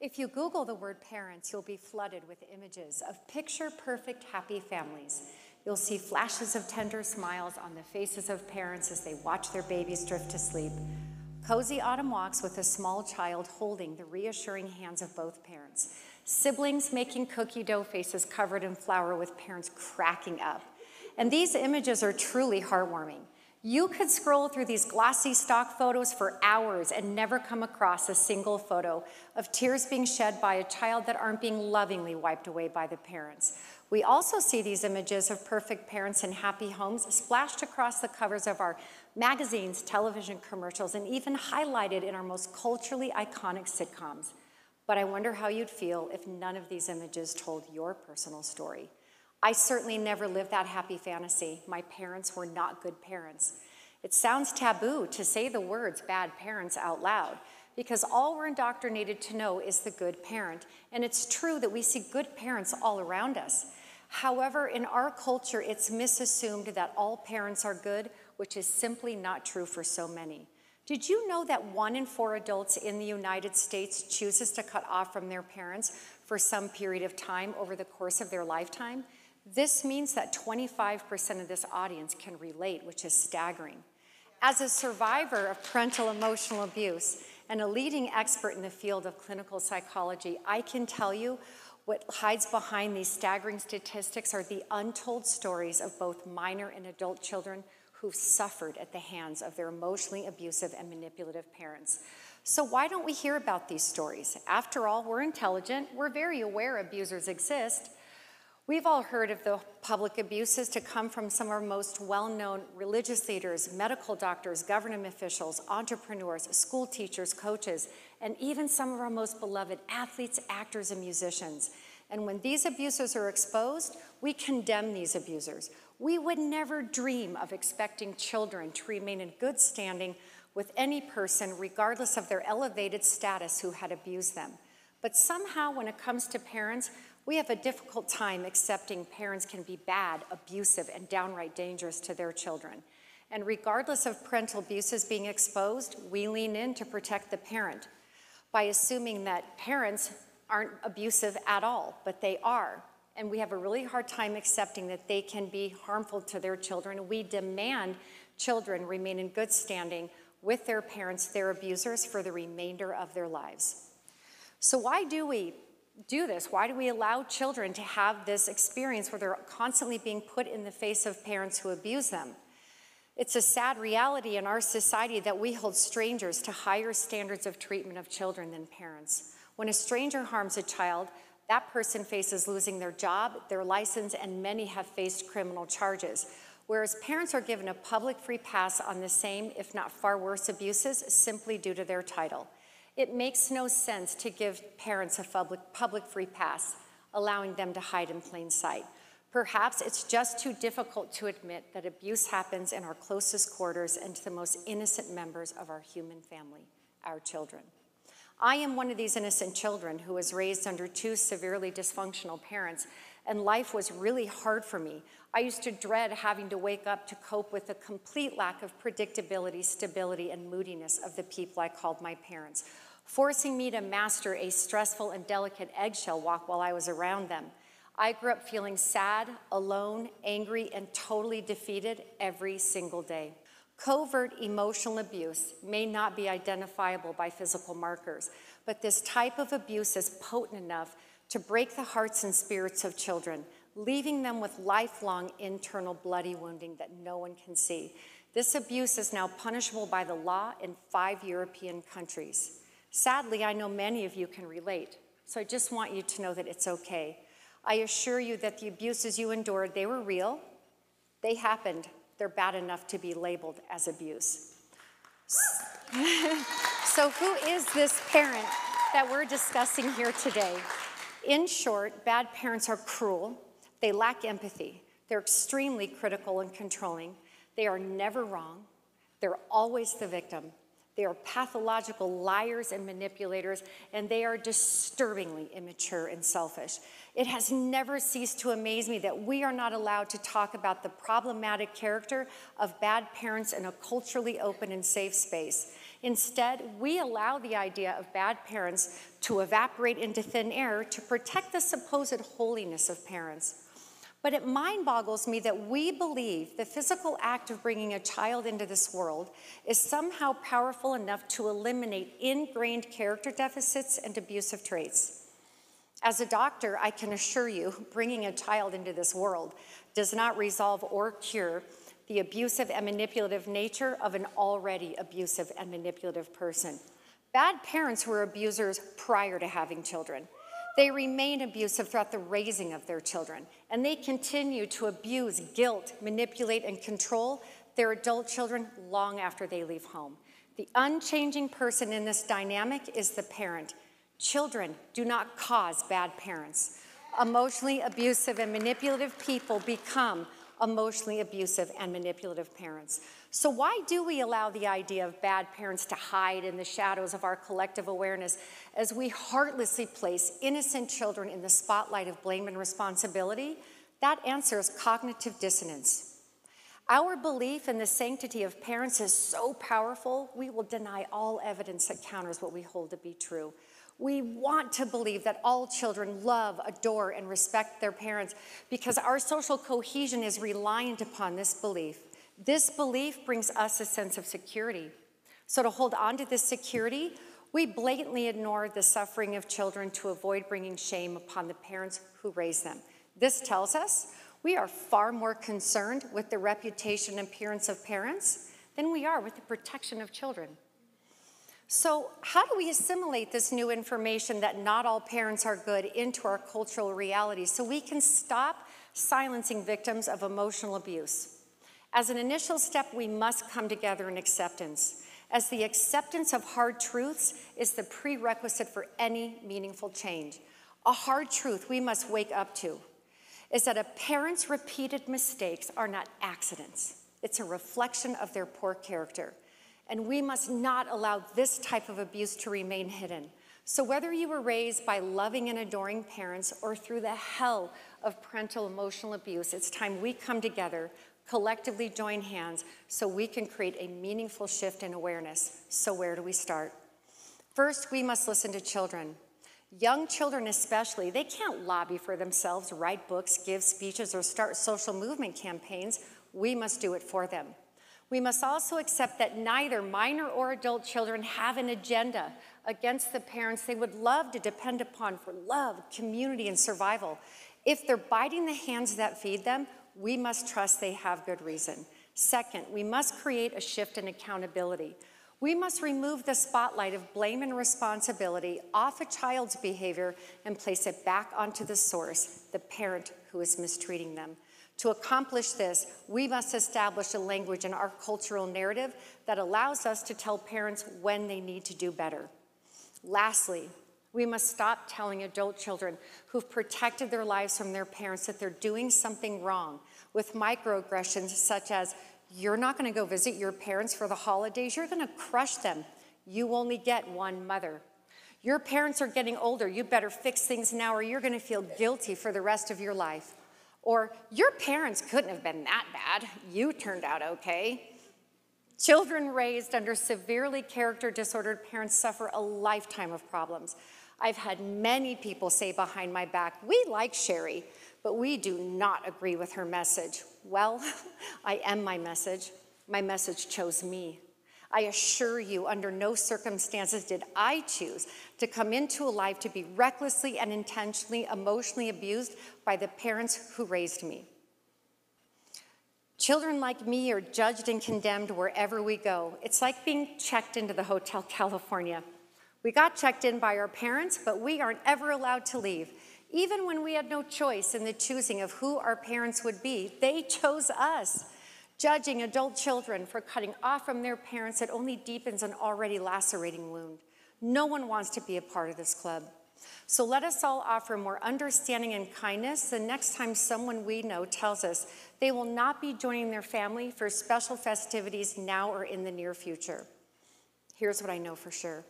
If you Google the word parents, you'll be flooded with images of picture-perfect happy families. You'll see flashes of tender smiles on the faces of parents as they watch their babies drift to sleep. Cozy autumn walks with a small child holding the reassuring hands of both parents. Siblings making cookie dough faces covered in flour with parents cracking up. And these images are truly heartwarming. You could scroll through these glossy stock photos for hours and never come across a single photo of tears being shed by a child that aren't being lovingly wiped away by the parents. We also see these images of perfect parents and happy homes splashed across the covers of our magazines, television commercials, and even highlighted in our most culturally iconic sitcoms. But I wonder how you'd feel if none of these images told your personal story. I certainly never lived that happy fantasy. My parents were not good parents. It sounds taboo to say the words bad parents out loud because all we're indoctrinated to know is the good parent. And it's true that we see good parents all around us. However, in our culture, it's misassumed that all parents are good, which is simply not true for so many. Did you know that 1 in 4 adults in the United States chooses to cut off from their parents for some period of time over the course of their lifetime? This means that 25% of this audience can relate, which is staggering. As a survivor of parental emotional abuse and a leading expert in the field of clinical psychology, I can tell you what hides behind these staggering statistics are the untold stories of both minor and adult children who've suffered at the hands of their emotionally abusive and manipulative parents. So why don't we hear about these stories? After all, we're intelligent, we're very aware abusers exist. We've all heard of the public abuses to come from some of our most well-known religious leaders, medical doctors, government officials, entrepreneurs, school teachers, coaches, and even some of our most beloved athletes, actors, and musicians. And when these abuses are exposed, we condemn these abusers. We would never dream of expecting children to remain in good standing with any person, regardless of their elevated status, who had abused them. But somehow, when it comes to parents, we have a difficult time accepting parents can be bad, abusive, and downright dangerous to their children. And regardless of parental abuses being exposed, we lean in to protect the parent by assuming that parents aren't abusive at all, but they are. And we have a really hard time accepting that they can be harmful to their children. We demand children remain in good standing with their parents, their abusers, for the remainder of their lives. So why do we do this? Why do we allow children to have this experience where they're constantly being put in the face of parents who abuse them? It's a sad reality in our society that we hold strangers to higher standards of treatment of children than parents. When a stranger harms a child, that person faces losing their job, their license, and many have faced criminal charges. Whereas parents are given a public free pass on the same, if not far worse, abuses simply due to their title. It makes no sense to give parents a public free pass, allowing them to hide in plain sight. Perhaps it's just too difficult to admit that abuse happens in our closest quarters and to the most innocent members of our human family, our children. I am one of these innocent children who was raised under 2 severely dysfunctional parents, and life was really hard for me. I used to dread having to wake up to cope with the complete lack of predictability, stability, and moodiness of the people I called my parents, forcing me to master a stressful and delicate eggshell walk while I was around them. I grew up feeling sad, alone, angry, and totally defeated every single day. Covert emotional abuse may not be identifiable by physical markers, but this type of abuse is potent enough to break the hearts and spirits of children, leaving them with lifelong internal bloody wounding that no one can see. This abuse is now punishable by the law in 5 European countries. Sadly, I know many of you can relate, so I just want you to know that it's okay. I assure you that the abuses you endured, they were real, they happened, they're bad enough to be labeled as abuse. So who is this parent that we're discussing here today? In short, bad parents are cruel, they lack empathy, they're extremely critical and controlling, they are never wrong, they're always the victim, they are pathological liars and manipulators, and they are disturbingly immature and selfish. It has never ceased to amaze me that we are not allowed to talk about the problematic character of bad parents in a culturally open and safe space. Instead, we allow the idea of bad parents to evaporate into thin air to protect the supposed holiness of parents. But it mind boggles me that we believe the physical act of bringing a child into this world is somehow powerful enough to eliminate ingrained character deficits and abusive traits. As a doctor, I can assure you, bringing a child into this world does not resolve or cure the abusive and manipulative nature of an already abusive and manipulative person. Bad parents were abusers prior to having children. They remain abusive throughout the raising of their children, and they continue to abuse, guilt, manipulate, and control their adult children long after they leave home. The unchanging person in this dynamic is the parent. Children do not cause bad parents. Emotionally abusive and manipulative people become emotionally abusive and manipulative parents. So why do we allow the idea of bad parents to hide in the shadows of our collective awareness as we heartlessly place innocent children in the spotlight of blame and responsibility? That answer is cognitive dissonance. Our belief in the sanctity of parents is so powerful, we will deny all evidence that counters what we hold to be true. We want to believe that all children love, adore, and respect their parents because our social cohesion is reliant upon this belief. This belief brings us a sense of security. So to hold on to this security, we blatantly ignore the suffering of children to avoid bringing shame upon the parents who raise them. This tells us we are far more concerned with the reputation and appearance of parents than we are with the protection of children. So how do we assimilate this new information that not all parents are good into our cultural reality so we can stop silencing victims of emotional abuse? As an initial step, we must come together in acceptance, as the acceptance of hard truths is the prerequisite for any meaningful change. A hard truth we must wake up to is that a parent's repeated mistakes are not accidents. It's a reflection of their poor character. And we must not allow this type of abuse to remain hidden. So whether you were raised by loving and adoring parents or through the hell of parental emotional abuse, it's time we come together, collectively join hands, so we can create a meaningful shift in awareness. So where do we start? First, we must listen to children. Young children especially, they can't lobby for themselves, write books, give speeches, or start social movement campaigns. We must do it for them. We must also accept that neither minor or adult children have an agenda against the parents they would love to depend upon for love, community, and survival. If they're biting the hands that feed them, we must trust they have good reason. Second, we must create a shift in accountability. We must remove the spotlight of blame and responsibility off a child's behavior and place it back onto the source, the parent who is mistreating them. To accomplish this, we must establish a language in our cultural narrative that allows us to tell parents when they need to do better. Lastly, we must stop telling adult children who've protected their lives from their parents that they're doing something wrong with microaggressions such as, you're not going to go visit your parents for the holidays, you're going to crush them. You only get one mother. Your parents are getting older, you better fix things now or you're going to feel guilty for the rest of your life. Or, your parents couldn't have been that bad. You turned out okay. Children raised under severely character disordered parents suffer a lifetime of problems. I've had many people say behind my back, we like Sherry, but we do not agree with her message. Well, I am my message. My message chose me. I assure you, under no circumstances did I choose to come into a life to be recklessly and intentionally emotionally abused by the parents who raised me. Children like me are judged and condemned wherever we go. It's like being checked into the Hotel California. We got checked in by our parents, but we aren't ever allowed to leave. Even when we had no choice in the choosing of who our parents would be, they chose us. Judging adult children for cutting off from their parents, it only deepens an already lacerating wound. No one wants to be a part of this club. So let us all offer more understanding and kindness the next time someone we know tells us they will not be joining their family for special festivities now or in the near future. Here's what I know for sure.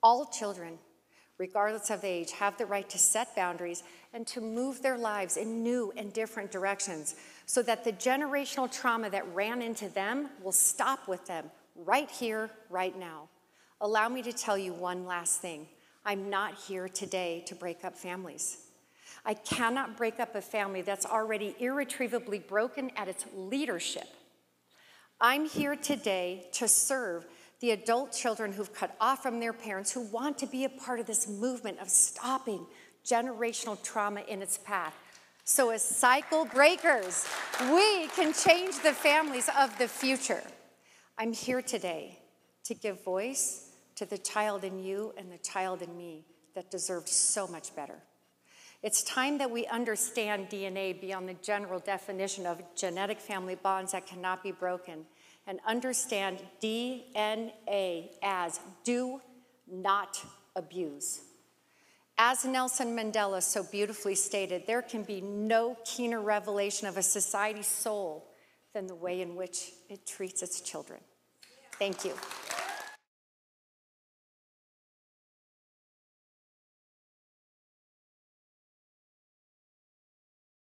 All children, regardless of age, have the right to set boundaries and to move their lives in new and different directions so that the generational trauma that ran into them will stop with them right here, right now. Allow me to tell you one last thing. I'm not here today to break up families. I cannot break up a family that's already irretrievably broken at its leadership. I'm here today to serve the adult children who've cut off from their parents, who want to be a part of this movement of stopping generational trauma in its path. So as cycle breakers, we can change the families of the future. I'm here today to give voice to the child in you and the child in me that deserves so much better. It's time that we understand DNA beyond the general definition of genetic family bonds that cannot be broken, and understand DNA as do not abuse. As Nelson Mandela so beautifully stated, there can be no keener revelation of a society's soul than the way in which it treats its children. Thank you.